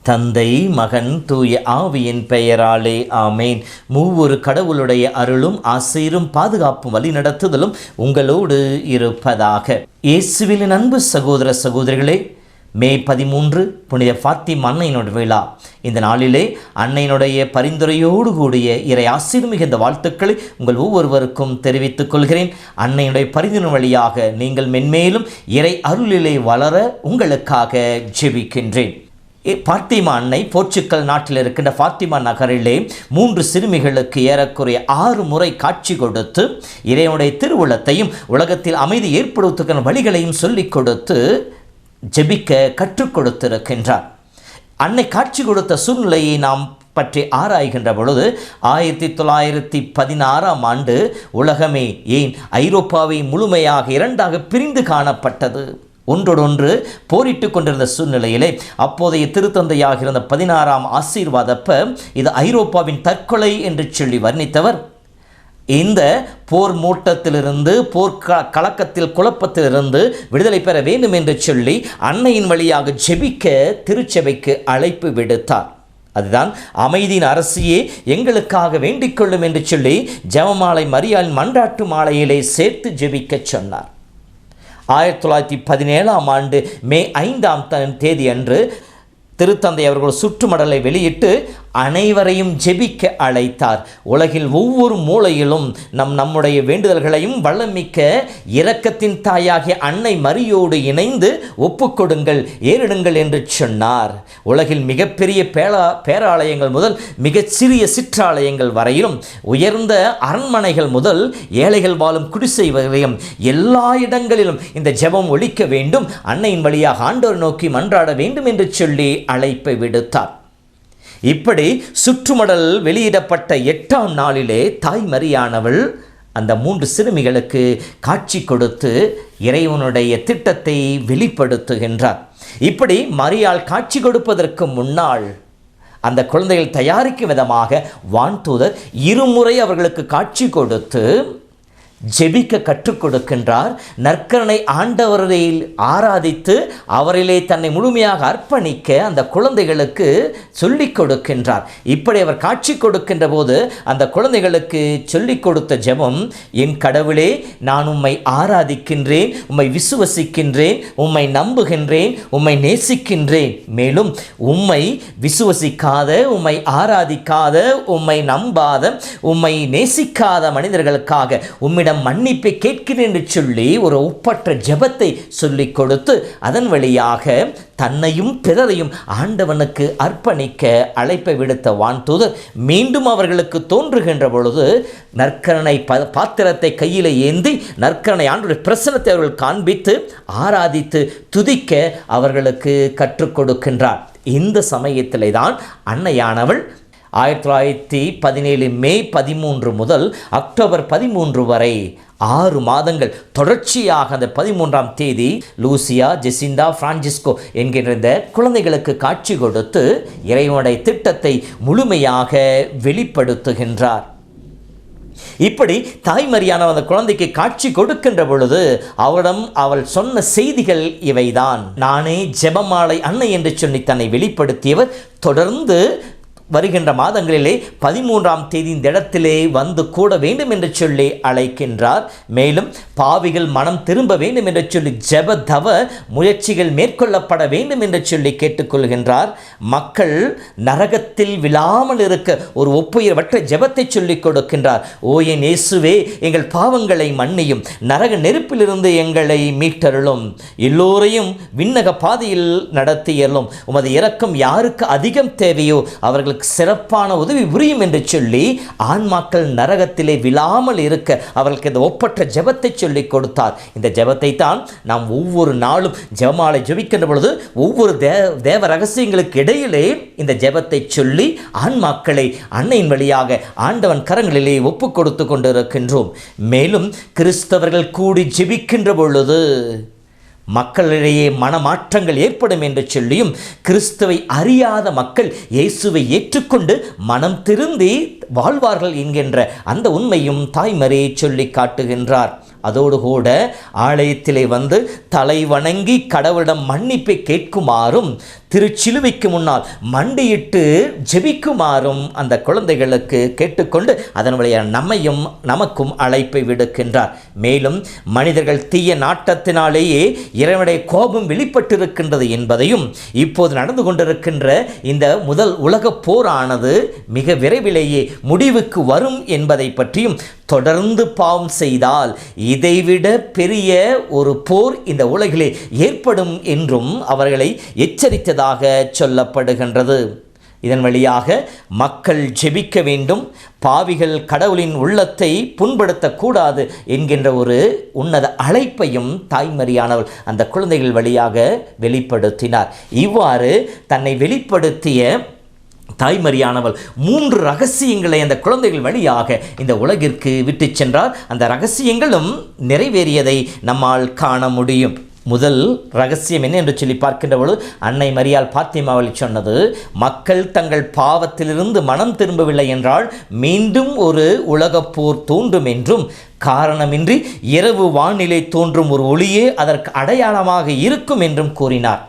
தந்தை, மகன், தூய ஆவியின் பெயராலே ஆமேன். மூவொரு கடவுளுடைய அருளும் ஆசீரும் பாதுகாப்பும் வழிநடத்துதலும் உங்களோடு இருப்பதாக. இயேசுவின் அன்பு சகோதர சகோதரிகளே, மே 13 புனித ஃபாத்திமா அன்னையினுடைய விழா. இந்த நாளிலே அன்னையினுடைய பரிந்துரையோடு கூடிய இறை ஆசீர் மிகுந்த வாழ்த்துக்களை உங்கள் ஒவ்வொருவருக்கும் தெரிவித்துக் கொள்கிறேன். அன்னையினுடைய பரிந்துரை வழியாக நீங்கள் மென்மேலும் இறை அருளிலே வளர உங்களுக்காக ஜெபிக்கின்றேன். ஃபாத்திமா அன்னை போர்ச்சுக்கல் நாட்டில் இருக்கின்ற ஃபாத்திமா நகரிலே 3 சிறுமிகளுக்கு ஏறக்குறைய 6 முறை காட்சி கொடுத்து இறைவனுடைய திருவுளத்தையும் உலகத்தில் அமைதி ஏற்படுத்துகிற வழிகளையும் சொல்லிக் கொடுத்து ஜெபிக்க கற்றுக் கொடுத்திருக்கின்றார். அன்னை காட்சி கொடுத்த சூழ்நிலையை நாம் பற்றி ஆராய்கின்ற பொழுது 1916ஆம் ஆண்டு உலகமே, ஏன் ஐரோப்பாவை முழுமையாக 2ஆக பிரிந்து காணப்பட்டது. ஒன்றோடொன்று போரிட்டு கொண்டிருந்த சூழ்நிலையிலே அப்போதைய திருத்தந்தையாக இருந்த 16ஆம் ஆசீர்வாதப்ப இது ஐரோப்பாவின் தற்கொலை என்று சொல்லி வர்ணித்தவர். இந்த போர் மூட்டத்திலிருந்து, போர் கலக்கத்தில், குழப்பத்திலிருந்து விடுதலை பெற வேண்டும் என்று சொல்லி அன்னையின் வழியாக ஜெபிக்க திருச்சபைக்கு அழைப்பு விடுத்தார். அதுதான் அமைதியின் அரசியே எங்களுக்காக வேண்டிக் கொள்ளும் என்று சொல்லி ஜெபமாலை மரியாளின் மன்றாட்டு மாலையிலே சேர்த்து ஜெபிக்க சொன்னார். 1917ஆம் ஆண்டு மே 5ஆம் தேதி அன்று திருத்தந்தை அவர்கள் சுற்றுமடலை வெளியிட்டு அனைவரையும் ஜெபிக்க அழைத்தார். உலகில் ஒவ்வொரு மூலையிலும் நம்முடைய வேண்டுதல்களையும் வளமிக்க இரக்கத்தின் தாயாகிய அன்னை மரியோடு இணைந்து ஒப்புக்கொடுங்கள், ஏறிடுங்கள் என்று சொன்னார். உலகில் மிகப்பெரிய பேராலயங்கள் முதல் மிகச்சிறிய சிற்றாலயங்கள் வரையிலும், உயர்ந்த அரண்மனைகள் முதல் ஏழைகள் வாழும் குடிசை வரையும் எல்லா இடங்களிலும் இந்த ஜெபம் ஒலிக்க வேண்டும், அன்னையின் வழியாக ஆண்டவர் நோக்கி மன்றாட வேண்டும் என்று சொல்லி அழைப்பை விடுத்தார். இப்படி சுற்றுமடல் வெளியிடப்பட்ட 8ஆம் நாளிலே தாய் மரியானவள் அந்த 3 சிறுமிகளுக்கு காட்சி கொடுத்து இறைவனுடைய திட்டத்தை வெளிப்படுத்துகின்றார். இப்படி மரியாள் காட்சி கொடுப்பதற்கு முன்னால் அந்த குழந்தைகள் தயாரிக்கும் விதமாக வான்தூதர் 2 முறை அவர்களுக்கு காட்சி கொடுத்து ஜெபிக்க கற்றுக் கொடுக்கின்றார். நற்கருணை ஆண்டவரை ஆராதித்து அவரிலே தன்னை முழுமையாக அர்ப்பணிக்க அந்த குழந்தைகளுக்கு சொல்லிக் கொடுக்கின்றார். இப்படி அவர் காட்சி கொடுக்கின்ற போது அந்த குழந்தைகளுக்கு சொல்லிக் கொடுத்த ஜெபம், என் கடவுளே, நான் உம்மை ஆராதிக்கின்றேன், உம்மை விசுவசிக்கின்றேன், உம்மை நம்புகின்றேன், உம்மை நேசிக்கின்றேன். மேலும் உம்மை விசுவசிக்காத, உம்மை ஆராதிக்காத, உம்மை நம்பாத, உம்மை நேசிக்காத மனிதர்களுக்காக உம்மிடம் மன்னிப்பை கேட்கிறேன் என்று சொல்லி ஒரு ஒப்பற்ற ஜெபத்தை சொல்லிக் கொடுத்து அதன் வழியாக தன்னையும் பிறரையும் ஆண்டவனுக்கு அர்ப்பணிக்க அழைப்பை விடுத்த வான்தூதர் மீண்டும் அவர்களுக்கு தோன்றுகின்ற பொழுது நற்கருணை பாத்திரத்தை கையில் ஏந்தி நற்கருணை ஆண்டவருடைய பிரசன்னத்தை அவர்கள் காண்பித்து ஆராதித்து துதிக்க அவர்களுக்கு கற்றுக் கொடுக்கின்றார். இந்த சமயத்திலே தான் அன்னையானவள் 1917 மே 13 முதல் அக்டோபர் 13 வரை 6 மாதங்கள் தொடர்ச்சியாக அந்த 13ஆம் தேதி லூசியா, ஜெசிண்டா, பிரான்சிஸ்கோ என்கின்ற இந்த குழந்தைகளுக்கு காட்சி கொடுத்து இறைவனுடைய திட்டத்தை முழுமையாக வெளிப்படுத்துகின்றார். இப்படி தாய் மரியானவள் அந்த குழந்தைக்கு காட்சி கொடுக்கின்ற பொழுது அவள் சொன்ன செய்திகள் இவைதான். நானே ஜெபமாலை அன்னை என்று சொல்லி தன்னை வெளிப்படுத்தியவர் தொடர்ந்து வருகின்ற மாதங்களிலே 13ஆம் தேதி இந்த இடத்திலே வந்து கூட வேண்டும் என்று சொல்லி அழைக்கின்றார். மேலும் பாவிகள் மனம் திரும்ப வேண்டும் என்று சொல்லி ஜெப தவ முயற்சிகள் மேற்கொள்ளப்பட வேண்டும் என்று சொல்லி கேட்டுக்கொள்கின்றார். மக்கள் நரகத்தில் விழாமல் இருக்க ஒரு ஒப்புயர்வற்ற ஜெபத்தை சொல்லிக் கொடுக்கின்றார். ஓ என் இயேசுவே, எங்கள் பாவங்களை மன்னியும், நரக நெருப்பிலிருந்து எங்களை மீட்டருளும், எல்லோரையும் விண்ணக பாதையில் நடத்தியலும், உமது இரக்கம் யாருக்கு அதிகம் தேவையோ அவர்கள் அவர்களுக்கு சிறப்பான உதவி புரியும் என்று சொல்லி ஆன்மாக்கள் நரகத்திலே விழாமல் இருக்க அவர்களுக்கு இந்த ஒப்பற்ற ஜெபத்தை சொல்லிக் கொடுத்தார். இந்த ஜெபத்தை தான் நாம் ஒவ்வொரு நாளும் ஜெபமாலை ஜெபிக்கின்ற பொழுது ஒவ்வொரு தேவ ரகசியங்களுக்கு இடையிலே இந்த ஜெபத்தை சொல்லி ஆன்மாக்களை அன்னையின் வழியாக ஆண்டவன் கரங்களிலே ஒப்பு கொடுத்து கொண்டிருக்கின்றோம். மேலும் கிறிஸ்தவர்கள் கூடி ஜெபிக்கின்ற பொழுது மக்களிடையே மனமாற்றங்கள் ஏற்படும் என்று சொல்லியும், கிறிஸ்துவை அறியாத மக்கள் இயேசுவை ஏற்றுக்கொண்டு மனம் திருந்தி வாழ்வார்கள் என்கின்ற அந்த உண்மையும் தாய்மறையை சொல்லி காட்டுகின்றார். அதோடு கூட ஆலயத்திலே வந்து தலை வணங்கி கடவுளிடம் மன்னிப்பை கேட்குமாறும் திருச்சிலுவைக்கு முன்னால் மண்டியிட்டு ஜெபிக்குமாறும் அந்த குழந்தைகளுக்கு கேட்டுக்கொண்டு அதன் வழியாக நம்மையும் நமக்கும் அழைப்பை விடுக்கின்றார். மேலும் மனிதர்கள் தீய நாட்டத்தினாலேயே இறைவனுடைய கோபம் வெளிப்பட்டிருக்கின்றது என்பதையும், இப்போது நடந்து கொண்டிருக்கின்ற இந்த முதல் உலக போரானது மிக விரைவிலேயே முடிவுக்கு வரும் என்பதை பற்றியும், தொடர்ந்து பாவம் செய்தால் இதைவிட பெரிய ஒரு போர் இந்த உலகிலே ஏற்படும் என்றும் அவர்களை எச்சரித்ததாக சொல்லப்படுகின்றது. இதன் வழியாக மக்கள் ஜெபிக்க வேண்டும், பாவிகள் கடவுளின் உள்ளத்தை புண்படுத்தக்கூடாது என்கின்ற ஒரு உன்னத அழைப்பையும் தாய்மரியானவள் அந்த குழந்தைகள் வழியாக வெளிப்படுத்தினார். இவ்வாறு தன்னை வெளிப்படுத்திய தாய்மரியானவள் 3 ரகசியங்களை அந்த குழந்தைகள் வழியாக இந்த உலகிற்கு விட்டு சென்றார். அந்த ரகசியங்களும் நிறைவேறியதை நம்மால் காண முடியும். முதல் ரகசியம் என்ன என்று சொல்லி பார்க்கின்ற பொழுது, அன்னை மரியாள் பாத்திமாவளி சொன்னது, மக்கள் தங்கள் பாவத்திலிருந்து மனம் திரும்பவில்லை என்றால் மீண்டும் ஒரு உலகப்போர் தோன்றும் என்றும், காரணமின்றி இரவு வானிலை தோன்றும் ஒரு ஒளியே அதற்கு அடையாளமாக இருக்கும் என்றும் கூறினார்.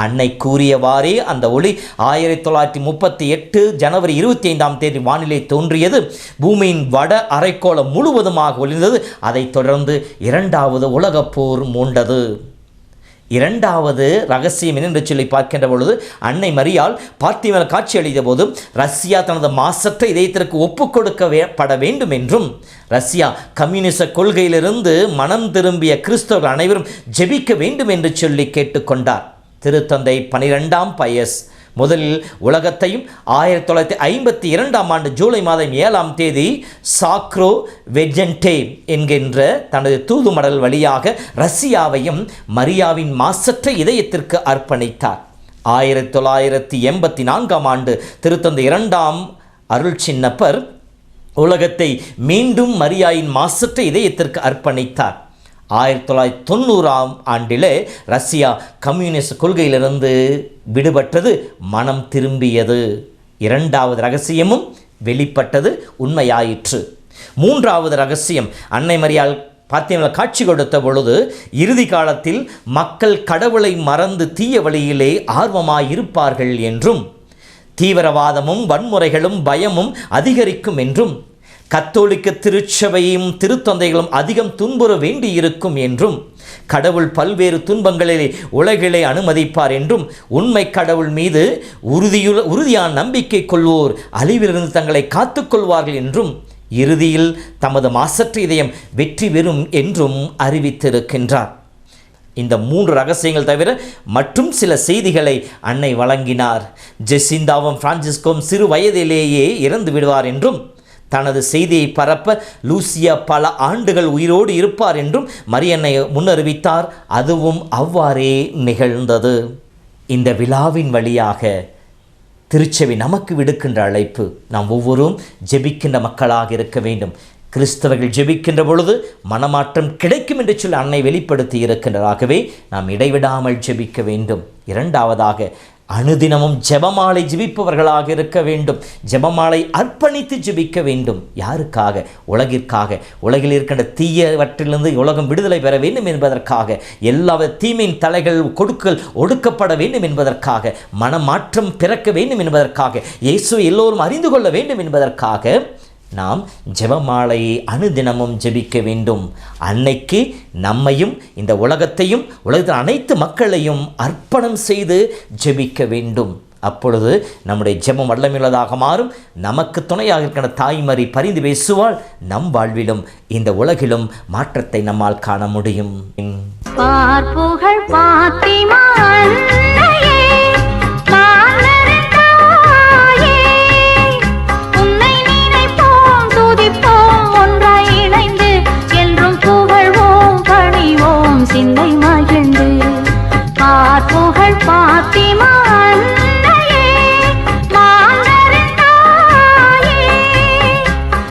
அன்னை கூறியவாறே அந்த ஒளி 1938 ஜனவரி 25 வானிலை தோன்றியது. பூமியின் வட அரைக்கோளம் முழுவதுமாக ஒளிர்ந்தது. அதைத் தொடர்ந்து 2வது உலகப்போர் மூண்டது. 2வது ரகசியம் என்று சொல்லி பார்க்கின்ற பொழுது, அன்னை மரியாள் பார்த்திமால் காட்சி அளித்த போது ரஷ்யா தனது மாசற்ற இதயத்திற்கு ஒப்புக் கொடுக்கப்பட வேண்டும் என்றும், ரஷ்யா கம்யூனிச கொள்கையிலிருந்து மனம் திரும்பிய கிறிஸ்தவர்கள் அனைவரும் ஜெபிக்க வேண்டும் என்று சொல்லி கேட்டுக்கொண்டார். திருத்தந்தை 12ஆம் பயஸ் முதலில் உலகத்தையும் 1952 ஜூலை மாதம் 7 சாக்ரோ வெஜென்டே என்கின்ற தனது தூதுமடல் வழியாக ரஷ்யாவையும் மரியாவின் மாசற்ற இதயத்திற்கு அர்ப்பணித்தார். 1984 திருத்தந்தை 2ஆம் அருள் சின்னப்பர் உலகத்தை மீண்டும் மரியாவின் மாசற்ற இதயத்திற்கு அர்ப்பணித்தார். 1990 ரஷ்யா கம்யூனிஸ்ட் கொள்கையிலிருந்து விடுபட்டது, மனம் திரும்பியது. 2வது ரகசியமும் வெளிப்பட்டது, உண்மையாயிற்று. 3வது ரகசியம், அன்னை மரியாள் பாத்திமாவில் காட்சி கொடுத்த பொழுது, இறுதி காலத்தில் மக்கள் கடவுளை மறந்து தீய வழியிலே ஆர்வமாயிருப்பார்கள் என்றும், தீவிரவாதமும் வன்முறைகளும் பயமும் அதிகரிக்கும் என்றும், கத்தோலிக்க திருச்சபையும் திருத்தந்தைகளும் அதிகம் துன்புற வேண்டியிருக்கும் என்றும், கடவுள் பல்வேறு துன்பங்களிலே உலகிலே அனுமதிப்பார் என்றும், உண்மை கடவுள் மீது உறுதியான நம்பிக்கை கொள்வோர் அழிவிலிருந்து தங்களை காத்துக்கொள்வார்கள் என்றும், இறுதியில் தமது மாசற்ற இதயம் வெற்றி பெறும் என்றும் அறிவித்திருக்கின்றார். இந்த 3 ரகசியங்கள் தவிர மற்றும் சில செய்திகளை அன்னை வழங்கினார். ஜெசிந்தாவும் பிரான்சிஸ்கோவும் சிறு வயதிலேயே இறந்து விடுவார் என்றும், தனது செய்தியை பரப்ப லூசியா பல ஆண்டுகள் உயிரோடு இருப்பார் என்றும் மரியன்னை முன்னறிவித்தார். அதுவும் அவ்வாறே நிகழ்ந்தது. இந்த விழாவின் வழியாக திருச்சபை நமக்கு விடுக்கின்ற அழைப்பு, நாம் ஒவ்வொருவரும் ஜெபிக்கின்ற மக்களாக இருக்க வேண்டும். கிறிஸ்தவர்கள் ஜெபிக்கின்ற பொழுது மனமாற்றம் கிடைக்கும் என்று சொல்லி அன்னை வெளிப்படுத்தி இருக்கின்றதாகவே நாம் இடைவிடாமல் ஜெபிக்க வேண்டும். 2வதாக, அனுதினமும் ஜெபமாலை ஜெபிப்பவர்களாக இருக்க வேண்டும். ஜெபமாலை அர்ப்பணித்து ஜெபிக்க வேண்டும். யாருக்காக? உலகிற்காக. உலகில் இருக்கின்ற தீயவற்றிலிருந்து உலகம் விடுதலை பெற வேண்டும் என்பதற்காக, எல்லா தீமையின் தலைகள் கொடுக்கல் ஒடுக்கப்பட வேண்டும் என்பதற்காக, மனமாற்றம் பிறக்க வேண்டும் என்பதற்காக, இயேசுவை எல்லோரும் அறிந்து கொள்ள வேண்டும் என்பதற்காக நாம் ஜெபமாலையை அனுதினமும் ஜெபிக்க வேண்டும். அன்னைக்கு நம்மையும் இந்த உலகத்தையும் உலகத்தின் அனைத்து மக்களையும் அர்ப்பணம் செய்து ஜெபிக்க வேண்டும். அப்பொழுது நம்முடைய ஜெபம் வல்லமையுள்ளதாக மாறும். நமக்கு துணையாக இருக்கிற தாய்மரி பரிந்து பேசுவாள். நம் வாழ்விலும் இந்த உலகிலும் மாற்றத்தை நம்மால் காண முடியும்.